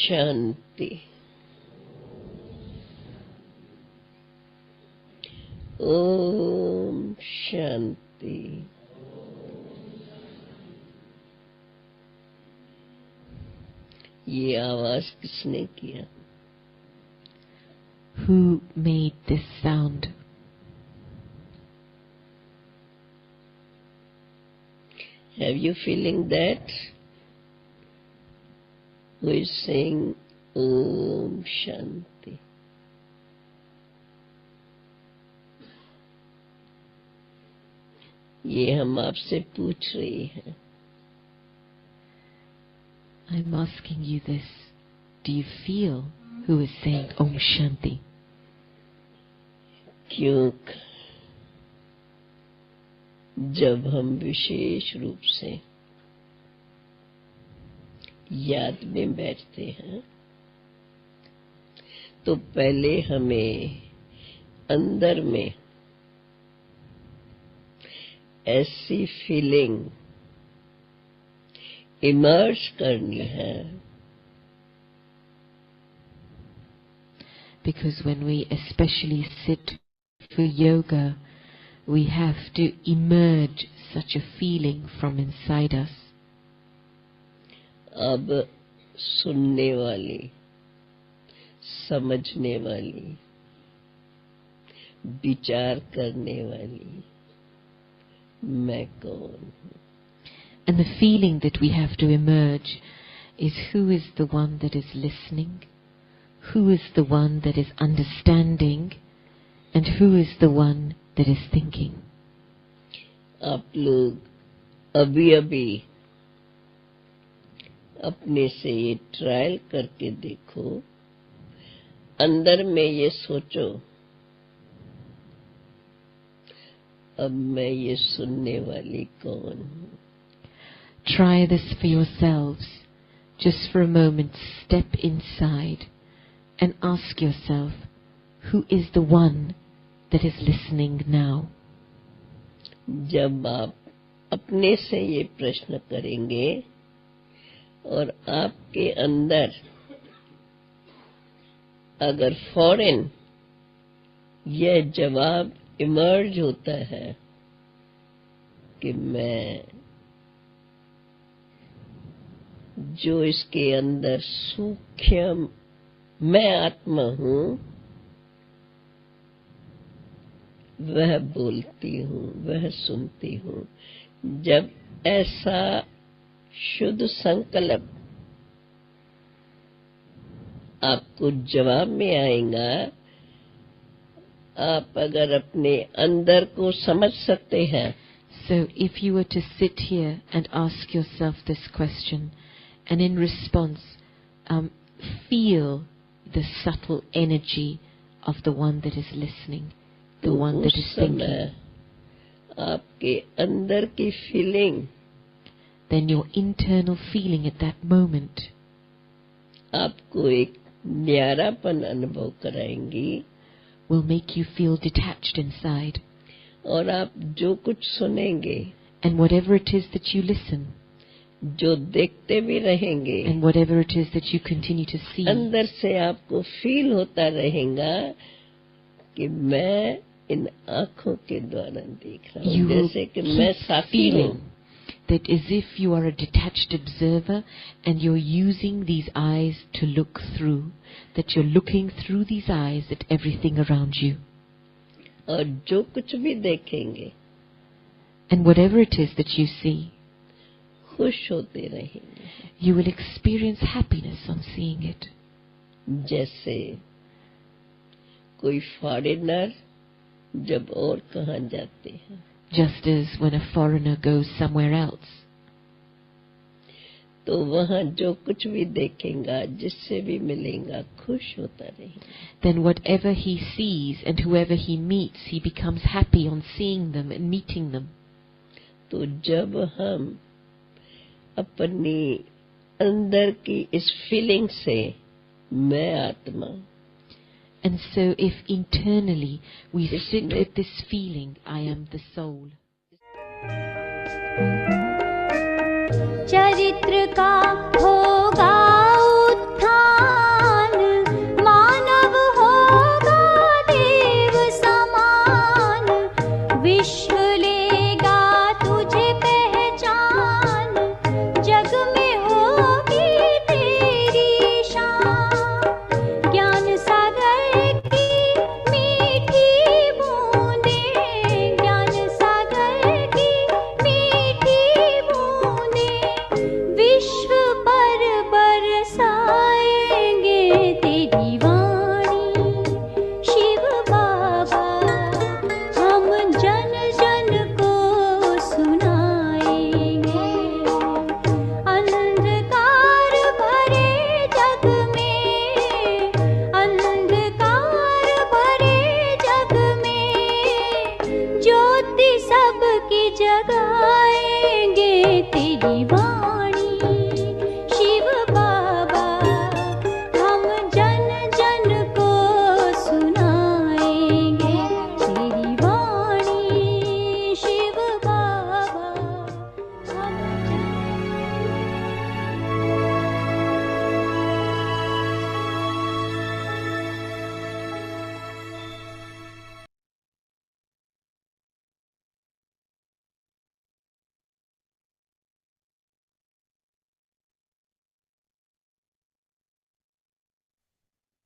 शांति। ओम शांति। ये आवाज किसने किया? Who made this sound? Have you feeling that? Who is saying Om Shanti? ये हम आपसे पूछ रही हैं। I'm asking you this. Do you feel who is saying Om Shanti? क्यों? जब हम विशेष रूप से याद में बैठते हैं तो पहले हमें अंदर में ऐसी फीलिंग इमर्ज करनी है। Because when we especially sit for yoga, we have to emerge such a feeling from inside us. अब सुनने वाली, समझने वाली, विचार करने वाली मैं कौन हूँ? And the feeling that we have to emerge is who is the one that is listening, who is the one that is understanding, and who is the one that is thinking. आप लोग अभी अभी अपने से ये trial करके देखो, अंदर में ये सोचो, अब मैं ये सुनने वाली कौन हूँ? Try this for yourselves. Just for a moment, step inside and ask yourself, who is the one that is listening now? जब आप अपने से ये प्रश्न करेंगे और आपके अंदर अगर फौरन यह जवाब इमर्ज होता है कि मैं जो इसके अंदर सूक्ष्म मैं आत्मा हूँ, वह बोलती हूँ, वह सुनती हूँ। जब ऐसा शुद्ध संकल्प आपको जवाब में आएगा, आप अगर अपने अंदर को समझ सकते हैं। So if you were to sit here and ask yourself this question, and in response feel the subtle energy of the one that is listening, the one that is thinking, आपके अंदर की feeling, then your internal feeling at that moment आपको एक न्यारापन अनुभव कराएंगी, will make you feel detached inside. और आप जो कुछ सुनेंगे, and whatever it is that you listen, जो देखते भी रहेंगे, and whatever it is that you continue to see, अंदर से आपको फील होता रहेगा कि मैं इन आँखों के द्वारा देख रहा हूँ, जैसे कि मैं साथी हूँ। That as if you are a detached observer and you're using these eyes to look through, that you're looking through these eyes at everything around you. और जो कुछ भी देखेंगे, and whatever it is that you see, खुश होते रहेंगे। you will experience happiness on seeing it. जैसे कोई फॉरेनर जब और कहाँ जाते हैं, just as when a foreigner goes somewhere else, तो वहाँ जो कुछ भी देखेगा, जिससे भी मिलेगा, खुश होता रहेगा। then whatever he sees and whoever he meets, he becomes happy on seeing them and meeting them. तो जब हम अपनी अंदर की इस फीलिंग से मैं आत्मा, and so if internally we sit with this feeling, I am the soul, चरित्र का होगा उत्थान।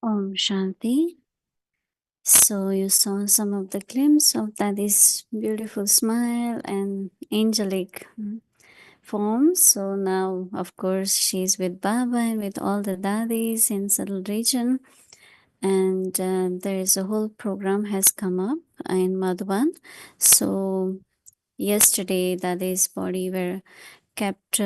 Om Shanti. So you saw some of the glimpse of Dadi's beautiful smile and angelic form. So now, of course, she's with Baba and with all the Dadis in Subtle region. And there is a whole program has come up in Madhuban. So yesterday, Dadi's body were kept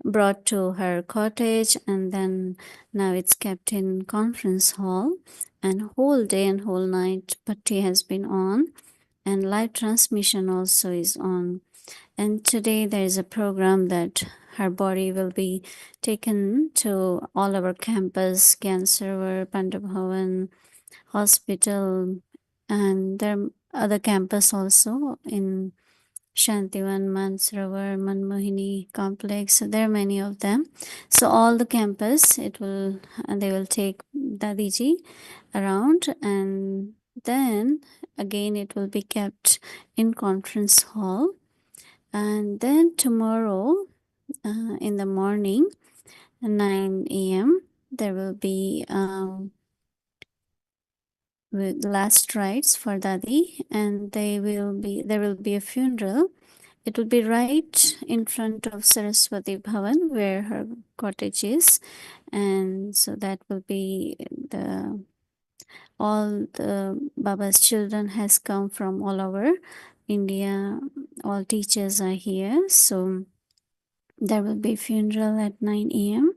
brought to her cottage, and then now it's kept in conference hall, and whole day and whole night patti has been on, and live transmission also is on. And today there is a program that her body will be taken to all our campus, Gyan Server, Pandabhavan hospital, and there are other campus also in Shantivan, Mansrovar, Mohini complex. So there are many of them. So all the campus, it will they will take Dadiji around, and then again it will be kept in conference hall. And then tomorrow in the morning, 9 a.m., there will be with last rites for Dadi, and there will be a funeral. It will be right in front of Saraswati Bhavan where her cottage is, and so that will be the all the Baba's children has come from all over India. All teachers are here, so there will be funeral at 9 a.m.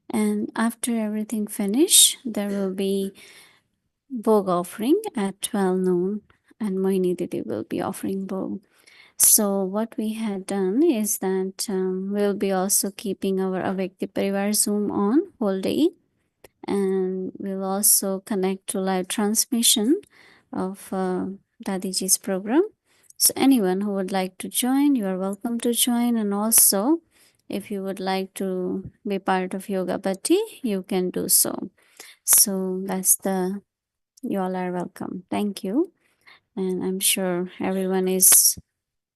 And after everything finish, there will be Bhog offering at 12 noon, and Mohini Didi will be offering Bhog. So what we had done is that we'll be also keeping our Avyakti Parivar Zoom on whole day, and we'll also connect to live transmission of Dadiji's program. So anyone who would like to join, you are welcome to join. And also, if you would like to be part of Yoga Bhatti, you can do so. So you all are welcome. Thank you. And I'm sure everyone is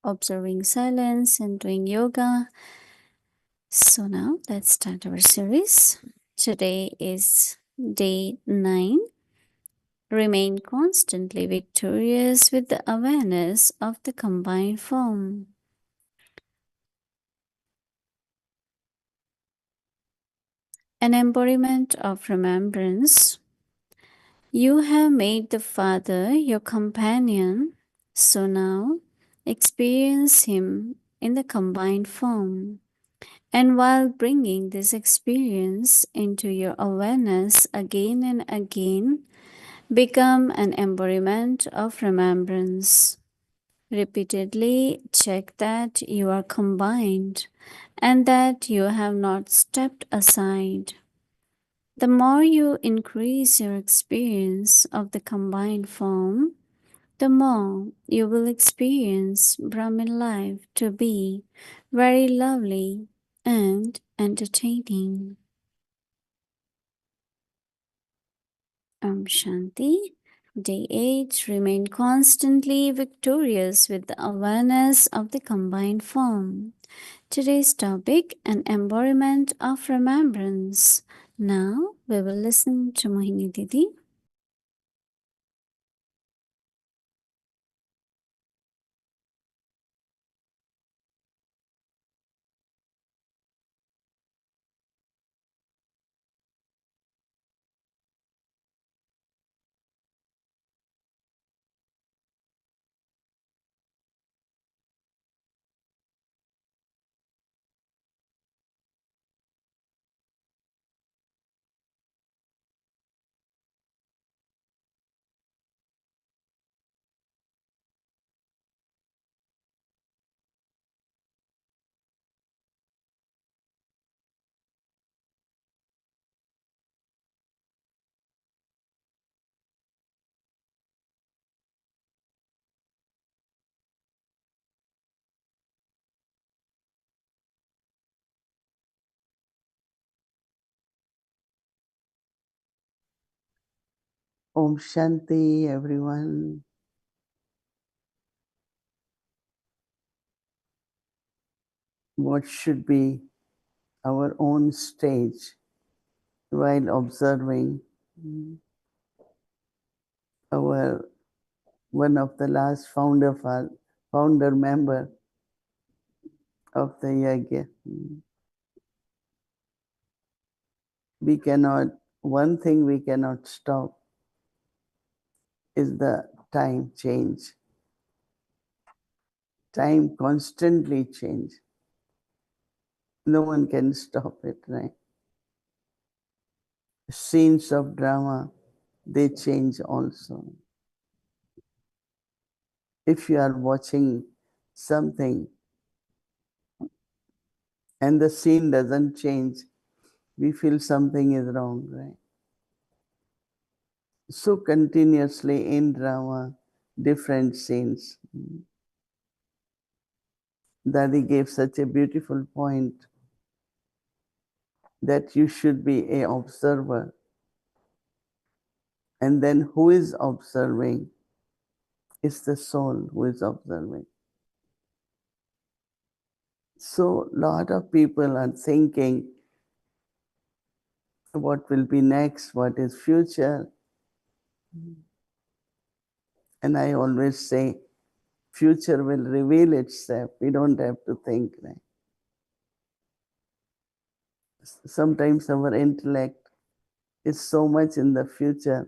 observing silence and doing yoga. So now let's start our series. Today is day 9. Remain constantly victorious with the awareness of the combined form. An embodiment of remembrance. You have made the Father your companion, so now experience Him in the combined form. And while bringing this experience into your awareness again and again, become an embodiment of remembrance. Repeatedly check that you are combined and that you have not stepped aside. The more you increase your experience of the combined form, the more you will experience Brahmin life to be very lovely and entertaining. Om Shanti. Day 8. Remain constantly victorious with the awareness of the combined form. Today's topic, an embodiment of remembrance. Now we will listen to Mohini Didi. Om Shanti, everyone. What should be our own stage while observing our one of the last founder member of the yagya. We cannot, one thing we cannot stop is the time change. Time constantly change. No one can stop it, right? Scenes of drama, they change also. If you are watching something and the scene doesn't change, we feel something is wrong, right? So continuously in drama, different scenes. Dadi gave such a beautiful point that you should be an observer. And then who is observing? It's the soul who is observing. So a lot of people are thinking what will be next, what is future. And I always say, future will reveal itself. We don't have to think. Right? Sometimes our intellect is so much in the future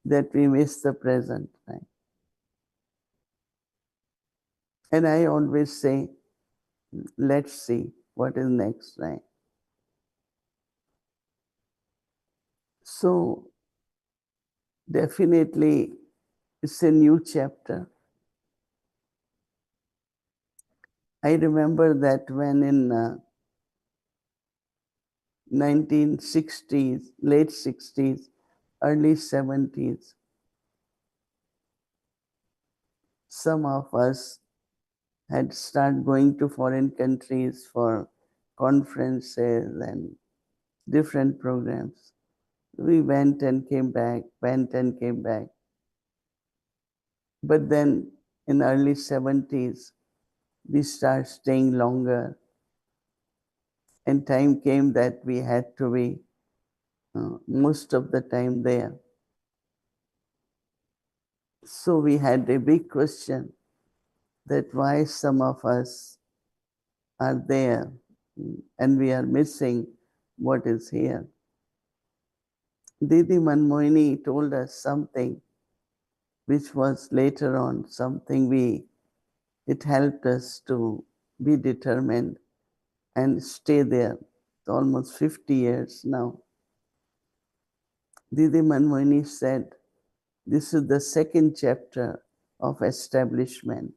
that we miss the present. Right? And I always say, let's see what is next. Right? So definitely it's a new chapter. I remember that when in 1960s, late 60s, early 70s, some of us had started going to foreign countries for conferences and different programs. We went and came back, went and came back. But then in early 70s, we started staying longer. And time came that we had to be most of the time there. So we had a big question that why some of us are there and we are missing what is here. Didi Mohini told us something which was later on something it helped us to be determined and stay there. It's almost 50 years now. Didi Mohini said, this is the second chapter of establishment,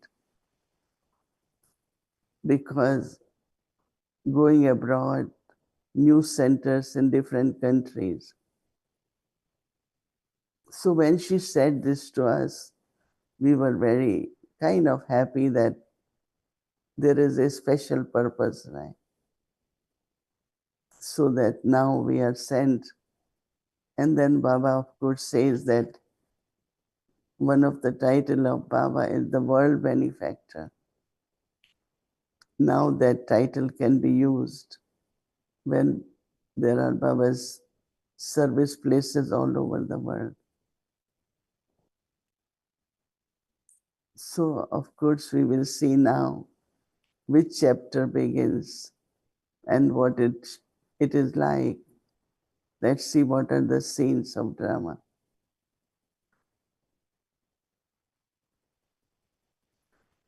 because going abroad, new centers in different countries. So when she said this to us, we were very kind of happy that there is a special purpose, right? So that now we are sent. And then Baba, of course, says that one of the title of Baba is the world benefactor. Now that title can be used when there are Baba's service places all over the world. So, of course, we will see now which chapter begins and what it is like. Let's see what are the scenes of drama.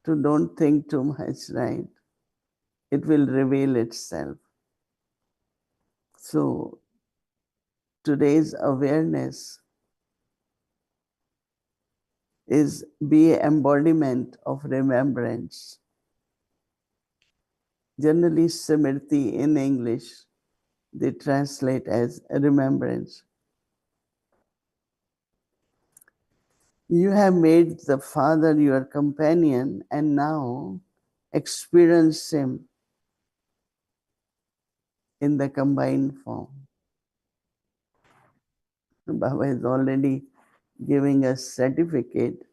So don't think too much, right? It will reveal itself. So today's awareness is be an embodiment of remembrance. Generally, Smriti in English, they translate as remembrance. You have made the Father your companion and now experience Him in the combined form. Baba is already giving us certificate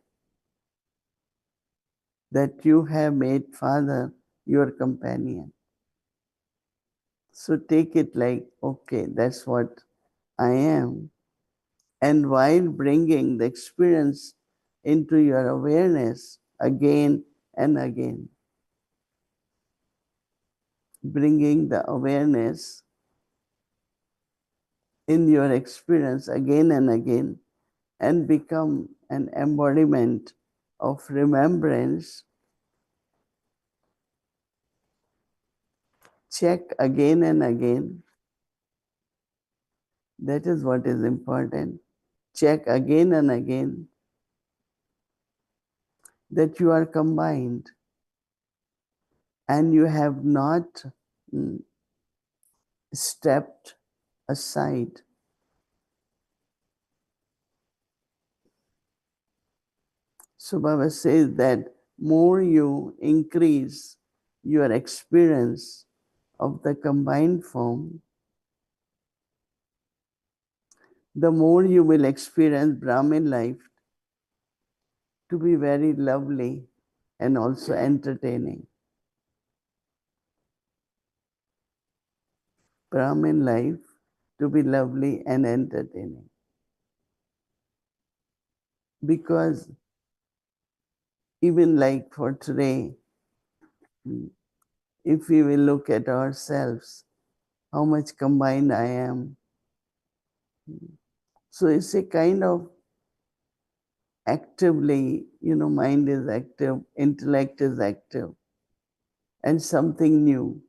that you have made Father your companion. So take it like, okay, that's what I am. And while bringing the experience into your awareness again and again, bringing the awareness in your experience again and again, and become an embodiment of remembrance, check again and again. That is what is important. Check again and again that you are combined and you have not stepped aside. So Baba says that more you increase your experience of the combined form, the more you will experience Brahmin life to be very lovely and also entertaining. Brahmin life to be lovely and entertaining. Because even like for today, if we will look at ourselves, how much combined I am. So it's a kind of actively, mind is active, intellect is active, and something new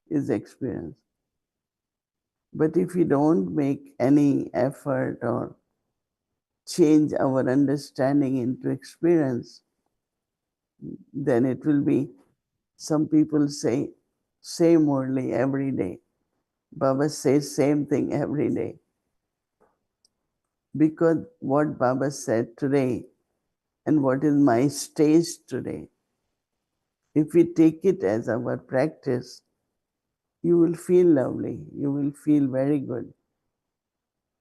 is experienced. But if we don't make any effort or change our understanding into experience, then it will be, some people say, same only every day. Baba says same thing every day. Because what Baba said today and what is my stage today, if we take it as our practice, you will feel lovely, you will feel very good,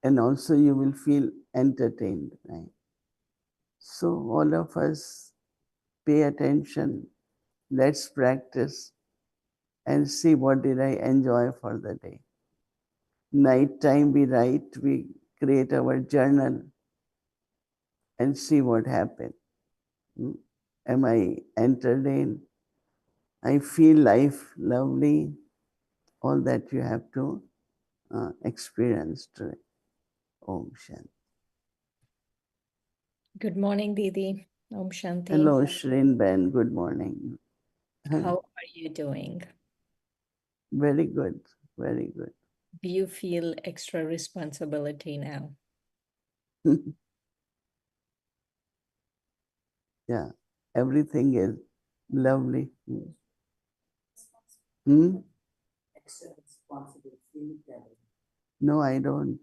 and also you will feel entertained, right? So all of us pay attention, let's practice and see what did I enjoy for the day. Night time we write, we create our journal and see what happened. Am I entertained? I feel life lovely. All that you have to experience today. Om Shanti. Good morning, Didi. Om Shanti. Hello, Shrin Ben. Good morning. How are you doing? Very good. Very good. Do you feel extra responsibility now? Yeah, everything is lovely. Hmm? No, I don't.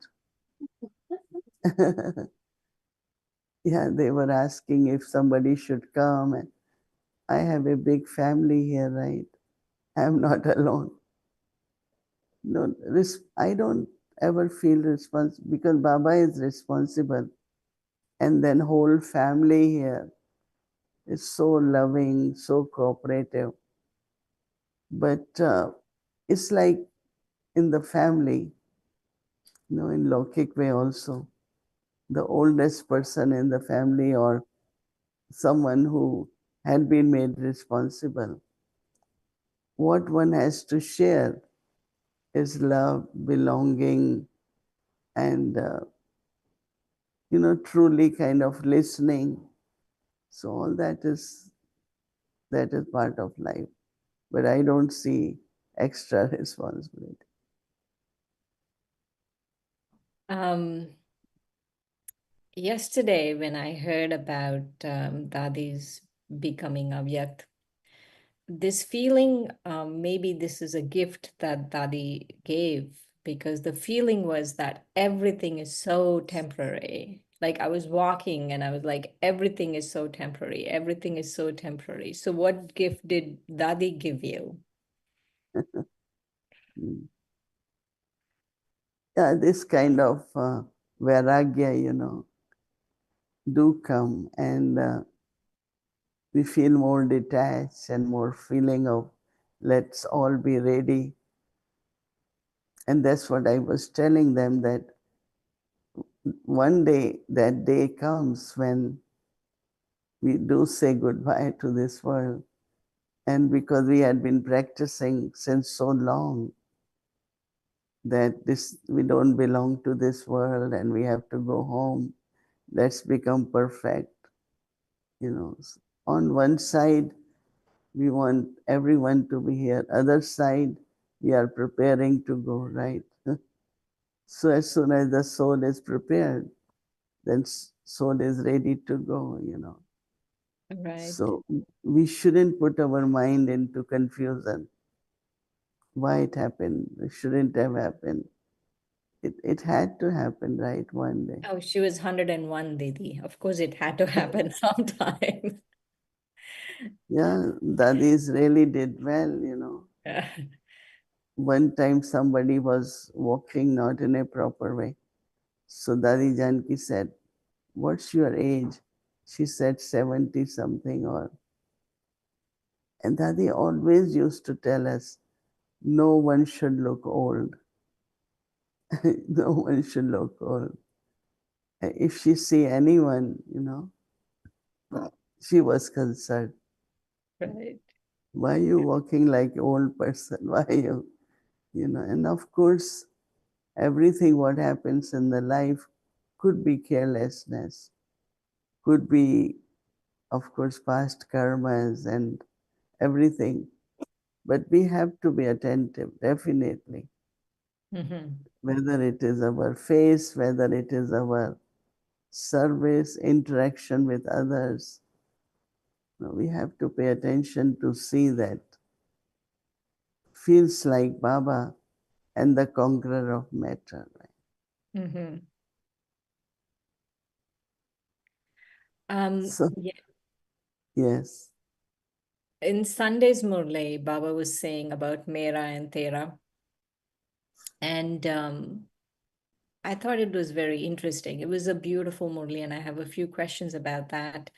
Yeah, they were asking if somebody should come. And I have a big family here, right? I'm not alone. No, I don't ever feel responsible because Baba is responsible. And then whole family here is so loving, so cooperative. But it's like in the family, in Lokik way also, the oldest person in the family or someone who had been made responsible, what one has to share is love, belonging, and truly kind of listening. So all that is part of life. But I don't see extra responsibility. Yesterday, when I heard about Dadi's becoming Avyakt, this feeling, maybe this is a gift that Dadi gave, because the feeling was that everything is so temporary. Like I was walking and I was like, everything is so temporary. Everything is so temporary. So what gift did Dadi give you? Yeah, this kind of vairagya, do come, and we feel more detached and more feeling of let's all be ready. And that's what I was telling them, that one day, that day comes when we do say goodbye to this world. And because we had been practicing since so long that we don't belong to this world and we have to go home, let's become perfect. You know, on one side, we want everyone to be here. Other side, we are preparing to go, right? So as soon as the soul is prepared, then soul is ready to go, you know. Right. So we shouldn't put our mind into confusion. Why it happened? It shouldn't have happened. It had to happen, right, one day. Oh, she was 101, Didi. Of course, it had to happen sometime. Yeah, Dadis really did well, you know. Yeah. One time somebody was walking not in a proper way. So Dadi Janki said, "What's your age?" She said 70 something or. And Dadi always used to tell us, no one should look old. No one should look old. If she see anyone, you know, she was concerned. Right. Why are you walking like old person? Why are you know? And of course, everything what happens in the life could be carelessness, could be, of course, past karmas and everything. But we have to be attentive, definitely. Mm-hmm. Whether it is our face, whether it is our service, interaction with others, we have to pay attention to see that feels like Baba and the conqueror of matter. Mm-hmm. So, Yeah. yes. In Sunday's Murli, Baba was saying about Mera and Tera. And I thought it was very interesting. It was a beautiful Murli, and I have a few questions about that.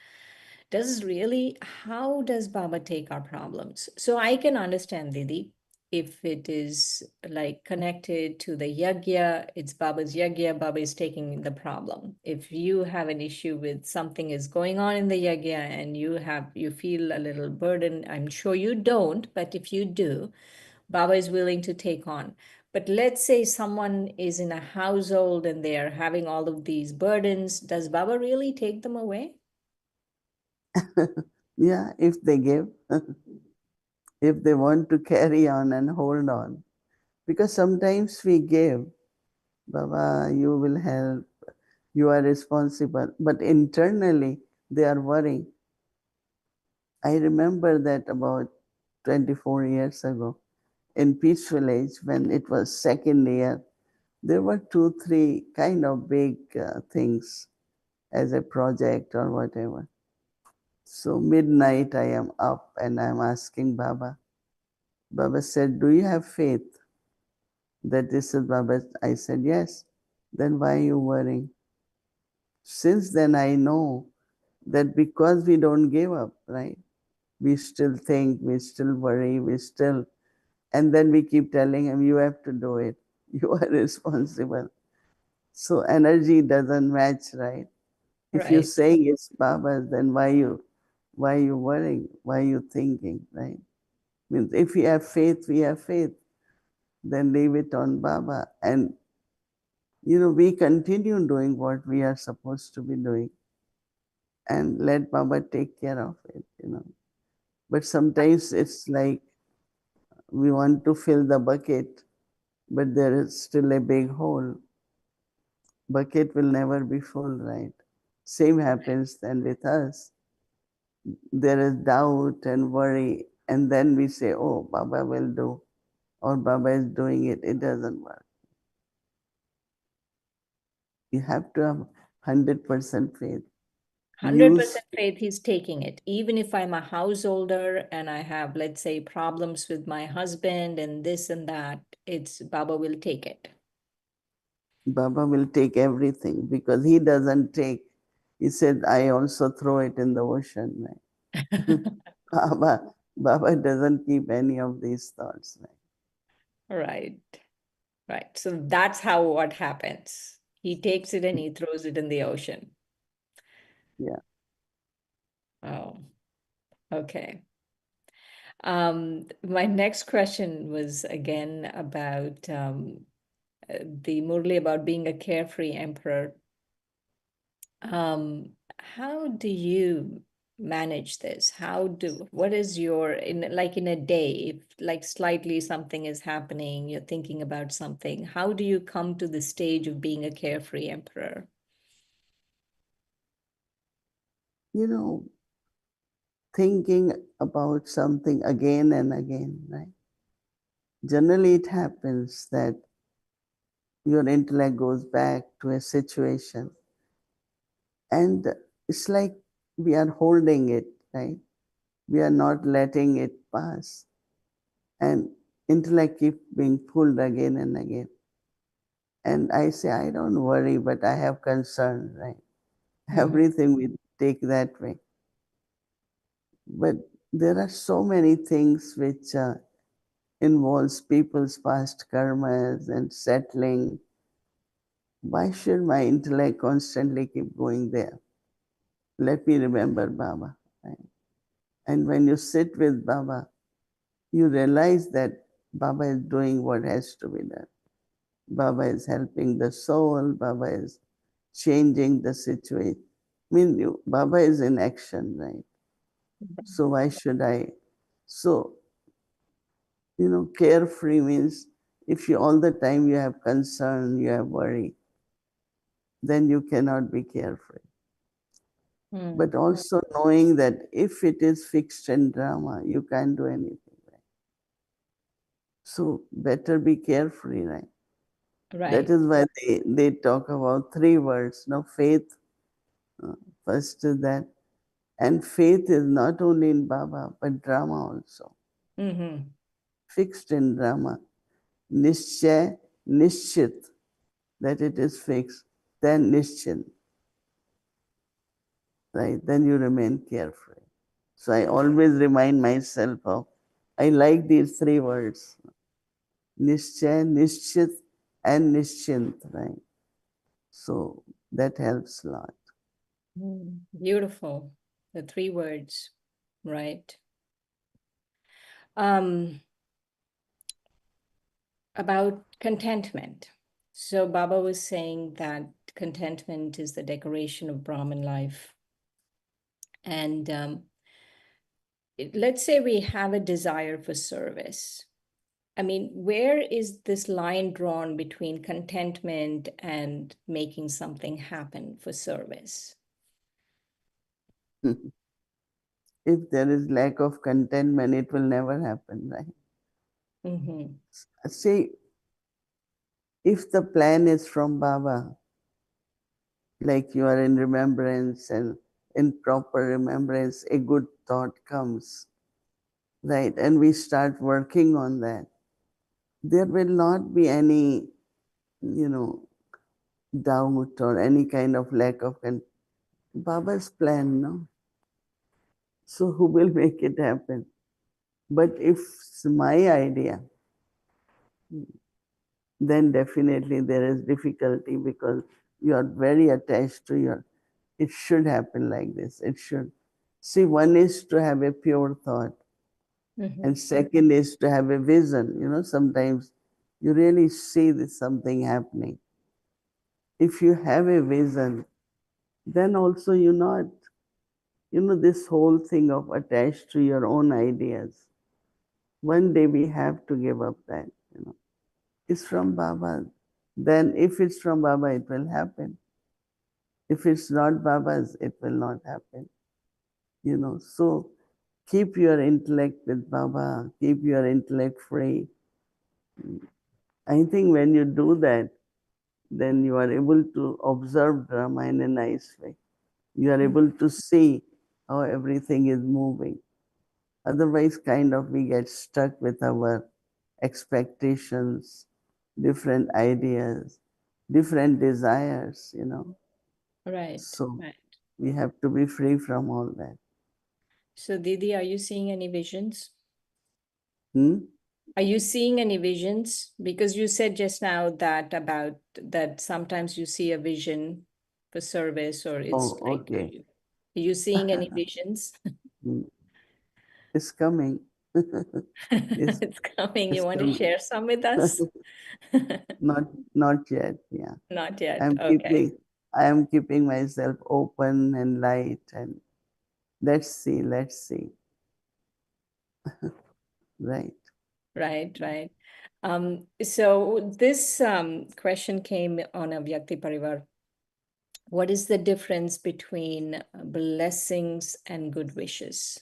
How does Baba take our problems? So I can understand, Didi, if it is like connected to the yagya, it's Baba's yagya, Baba is taking the problem. If you have an issue with something is going on in the yagya and you feel a little burden, I'm sure you don't, but if you do, Baba is willing to take on. But let's say someone is in a household and they are having all of these burdens, does Baba really take them away? Yeah, if they give, if they want to carry on and hold on. Because sometimes we give, Baba, you will help, you are responsible. But internally, they are worrying. I remember that about 24 years ago in Peace Village, when it was second year, there were 2, 3 kind of big things as a project or whatever. So midnight I am up and I'm asking Baba. Baba said, "Do you have faith that this is Baba?" I said, "Yes." "Then why are you worrying?" Since then I know that because we don't give up, right? We still think, we still worry, we still, and then we keep telling him, "You have to do it. You are responsible." So energy doesn't match, right? If you Right. say it's Baba's, then why you worrying? Why you thinking, right? Means if we have faith, we have faith. Then leave it on Baba. And we continue doing what we are supposed to be doing and let Baba take care of it. But sometimes it's like we want to fill the bucket, but there is still a big hole. Bucket will never be full, right? Same happens then with us. There is doubt and worry, and then we say, "Oh, Baba will do," or "Baba is doing it." It doesn't work. You have to have 100% faith. 100% Use faith he's taking it. Even if I'm a householder and I have, let's say, problems with my husband and this and that, it's Baba will take it. Baba will take everything because he doesn't take. He said, "I also throw it in the ocean." Right? Baba doesn't keep any of these thoughts. Right? Right. Right. So that's how what happens. He takes it and he throws it in the ocean. Yeah. Oh, okay. My next question was again about the Murli about being a carefree emperor. How do you manage this? What is your, in a day, if like slightly something is happening, you're thinking about something, how do you come to the stage of being a carefree emperor? Thinking about something again and again, right? Generally, it happens that your intellect goes back to a situation, and it's like we are holding it, right? We are not letting it pass, and intellect keeps being pulled again and again. And I say, I don't worry, but I have concern, right? Everything we take that way. But there are so many things which involves people's past karmas and settling. Why should my intellect constantly keep going there? Let me remember Baba. Right? And when you sit with Baba, you realize that Baba is doing what has to be done. Baba is helping the soul. Baba is changing the situation. Baba is in action, right? So why should I? So, carefree means if you all the time you have concern, you have worry, then you cannot be carefree. But also knowing that if it is fixed in drama, you can't do anything, right? So better be carefree, right? Right. That is why they talk about 3 words, faith, first is that. And faith is not only in Baba, but drama also. Fixed in drama. Nishchay, nishchit, that it is fixed. Then nischint, right? Then you remain carefree. So I always remind myself of, I like these 3 words. Nishchay, nishchit, and nischint, right? So that helps a lot. Beautiful. The 3 words, right? About contentment. So Baba was saying that contentment is the decoration of Brahman life. And let's say we have a desire for service. I mean, where is this line drawn between contentment and making something happen for service? If there is lack of contentment, it will never happen, right? See, if the plan is from Baba, like you are in remembrance and in proper remembrance, a good thought comes, right? And we start working on that. There will not be any, doubt or any kind of lack of Baba's plan, no? So who will make it happen? But if it's my idea, then definitely there is difficulty because you are very attached to it should happen like this. It should. See, one is to have a pure thought, and second is to have a vision. Sometimes you really see this something happening. If you have a vision, then also you're not, this whole thing of attached to your own ideas. One day we have to give up that. It's from Baba. Then if it's from Baba, it will happen. If it's not Baba's, it will not happen. So keep your intellect with Baba, keep your intellect free. I think when you do that, then you are able to observe drama in a nice way. You are able to see how everything is moving. Otherwise, kind of we get stuck with our expectations, different ideas, different desires. Right. So Right. we have to be free from all that. So Didi, are you seeing any visions? Are you seeing any visions? Because you said just now that about that sometimes you see a vision for service, or it's Oh, like, okay. are you seeing any visions? Mm. It's coming. It's, It's coming. You it's want to coming. share some with us? Not yet. Yeah. Not yet. I'm Okay. keeping I am keeping myself open and light, and let's see. Right. Right, right. So this question came on a Vyakti Parivar. What is the difference between blessings and good wishes?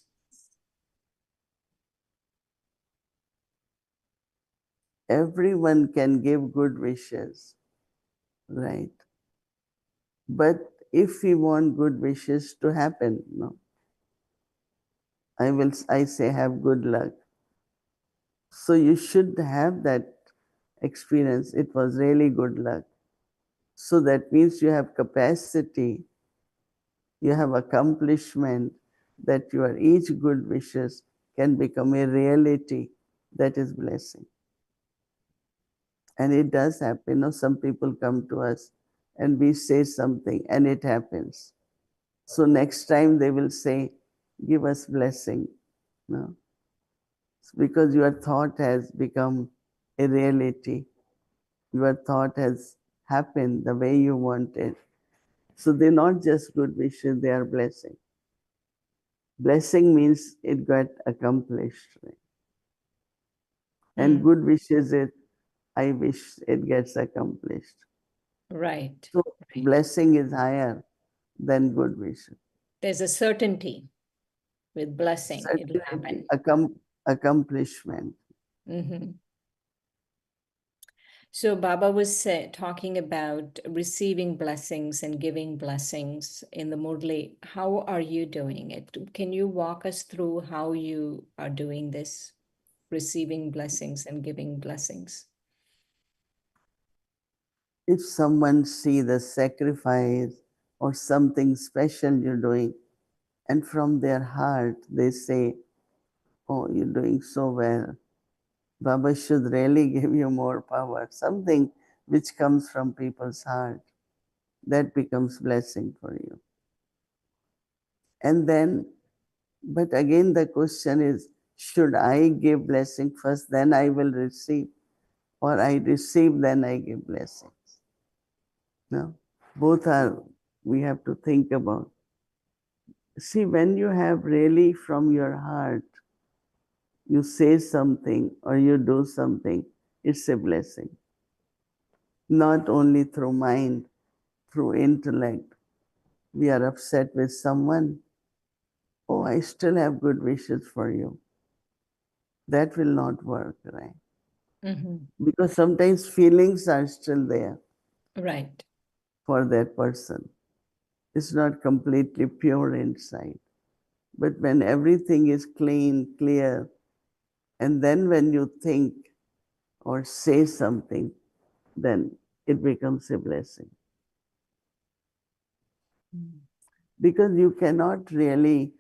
Everyone can give good wishes, right? But if we want good wishes to happen, no, I say have good luck. So you should have that experience. It was really good luck. So that means you have capacity, you have accomplishment, that your each good wishes can become a reality. That is blessing. And it does happen. You know, some people come to us and we say something and it happens. So next time they will say, give us blessing. No? It's because your thought has become a reality. Your thought has happened the way you wanted. So they're not just good wishes, they are blessing. Blessing means it got accomplished. Right? And good wishes it, I wish it gets accomplished. Right. So Right. blessing is higher than good wishes. There's a certainty with blessing. It'll happen. Accomplishment. Mm-hmm. So Baba was talking about receiving blessings and giving blessings in the Murli. How are you doing it? Can you walk us through how you are doing this, receiving blessings and giving blessings? If someone see the sacrifice or something special you're doing, and from their heart they say, oh, you're doing so well, Baba should really give you more power, something which comes from people's heart, that becomes blessing for you. And then, but again the question is, should I give blessing first, then I will receive, or I receive, then I give blessings? No, both are, we have to think about. See, when you have really from your heart, you say something or you do something, it's a blessing. Not only through mind, through intellect. We are upset with someone. Oh, I still have good wishes for you. That will not work, right? Mm-hmm. Because sometimes feelings are still there. Right. For that person. It's not completely pure inside. But when everything is clean, clear, and then when you think or say something, then it becomes a blessing. Because you cannot really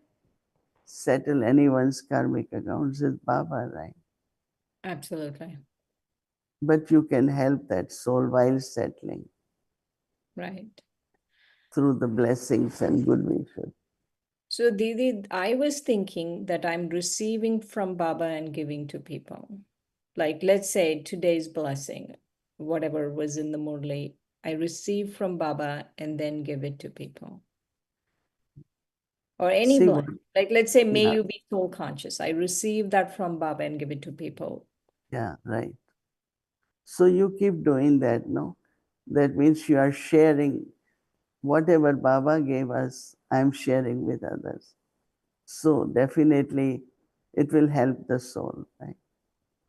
settle anyone's karmic accounts with Baba, right? Absolutely. But you can help that soul while settling. Right. Through the blessings and good wishes. So Didi, I was thinking that I'm receiving from Baba and giving to people. Like, let's say today's blessing, whatever was in the Murli, I receive from Baba and then give it to people. Or any See what, blessing. Like, let's say, may yeah, you be soul conscious. I receive that from Baba and give it to people. yeah, right. So you keep doing that, no? That means you are sharing whatever Baba gave us, I'm sharing with others. So definitely it will help the soul, right?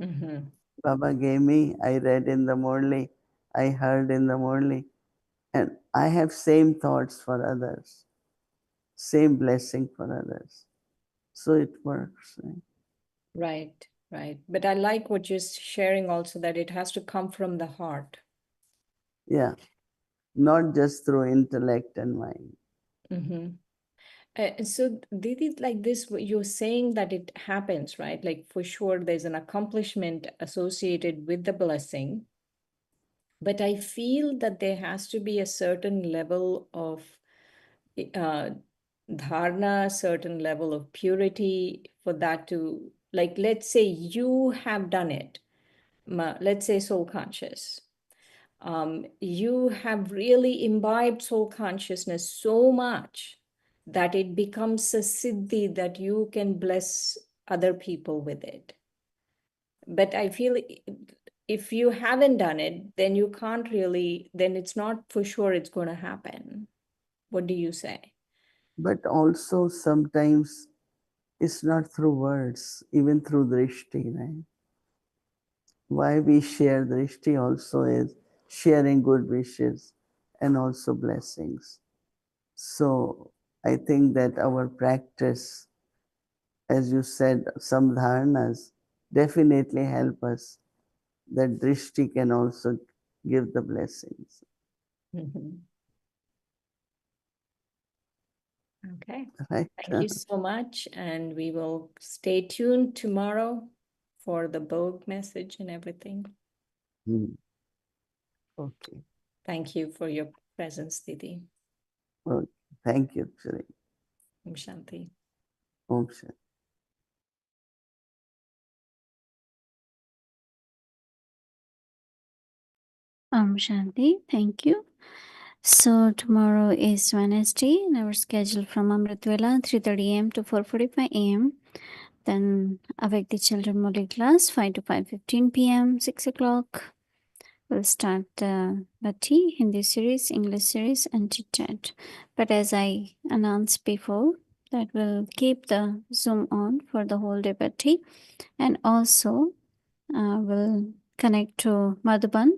Mm-hmm. Baba gave me, I read in the Murli, I heard in the Murli, and I have same thoughts for others, same blessing for others. So it works, right? Right, right. But I like what you're sharing also, that it has to come from the heart. Yeah, not just through intellect and mind. Mm-hmm. So Didi, like this, you're saying that it happens, right? Like for sure, there's an accomplishment associated with the blessing. But I feel that there has to be a certain level of dharna, certain level of purity for that to, like, let's say you have done it. Let's say soul conscious. You have really imbibed soul consciousness so much that it becomes a siddhi that you can bless other people with it. But I feel if you haven't done it, then you can't really, then it's not for sure it's going to happen. What do you say? But also sometimes it's not through words, even through drishti, right? Why we share drishti also is sharing good wishes and also blessings. So I think that our practice, as you said, some dharnas definitely help us. That drishti can also give the blessings. Mm-hmm. Okay. Right? Thank you so much. And we will stay tuned tomorrow for the Bog message and everything. Okay. Thank you for your presence, Didi. Okay. Thank you, Shri. Om Shanti. Om Shanti. Shanti, thank you. So tomorrow is Wednesday, and our schedule from Amritvela 3:30 a.m. to 4:45 a.m. Then Awake the Children Murli class 5 to 5:15 p.m. 6 o'clock. We'll start Bhatti, Hindi series, English series, and chit chat. But as I announced before, that we'll keep the Zoom on for the whole day Bhatti, and also we'll connect to Madhuban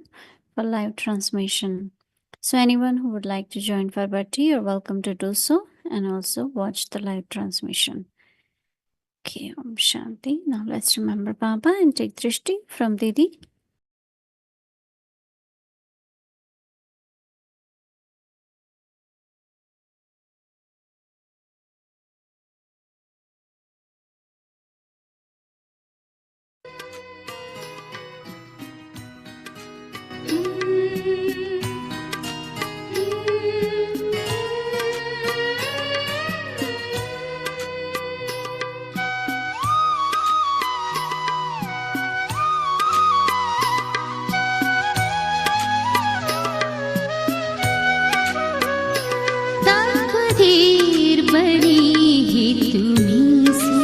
for live transmission. So anyone who would like to join for Bhatti, you're welcome to do so, and also watch the live transmission. Okay, Om Shanti. Now let's remember Baba and take Drishti from Didi. तकदीर बनी ही तुम्हीं से,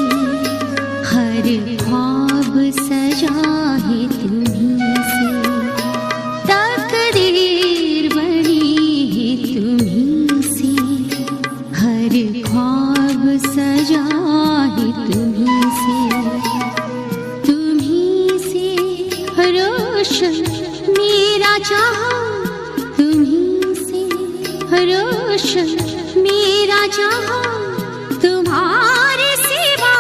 हर ख्वाब सजा है तुम्हीं से। तकदीर बनी ही तुम्हीं से, हर ख्वाब सजा है तुम्हीं से। तुम्हीं से रोशन मेरा जहां, तुम्हीं से रोशन मेरा जहां, तुम्हारे सिवा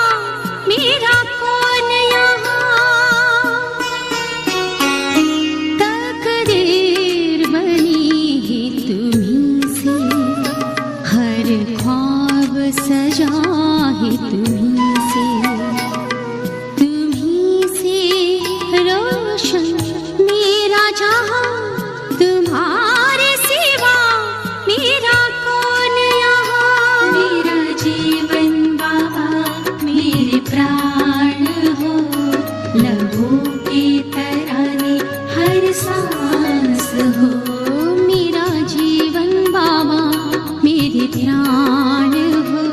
मेरा कौन यहाँ। तकदीर बनी है तुम्हीं से, हर ख्वाब सजा है तुम्हीं से। तुम्हीं से रोशन मेरा जहां, तुम्हारे सिवा मेरा कौन यहाँ। मेरा जीवन बाबा मेरे प्राण हो, लहू के तराने हर सांस हो। मेरा जीवन बाबा मेरे प्राण हो,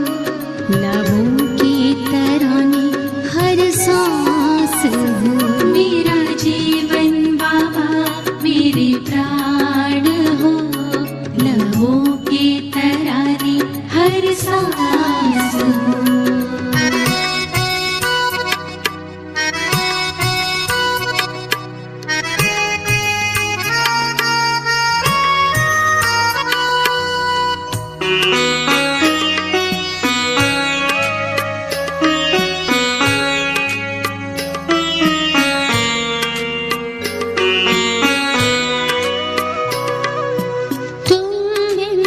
लहू के तराने हर सांस हो। मेरा जीवन बाबा मेरे प्राण हो, लहू के तराने हर सांस हो। तुम बिन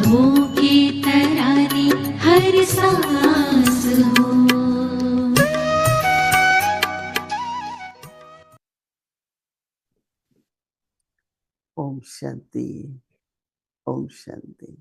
प्रभु के तराने हर सांस हो। Om Shanti. Om Shanti.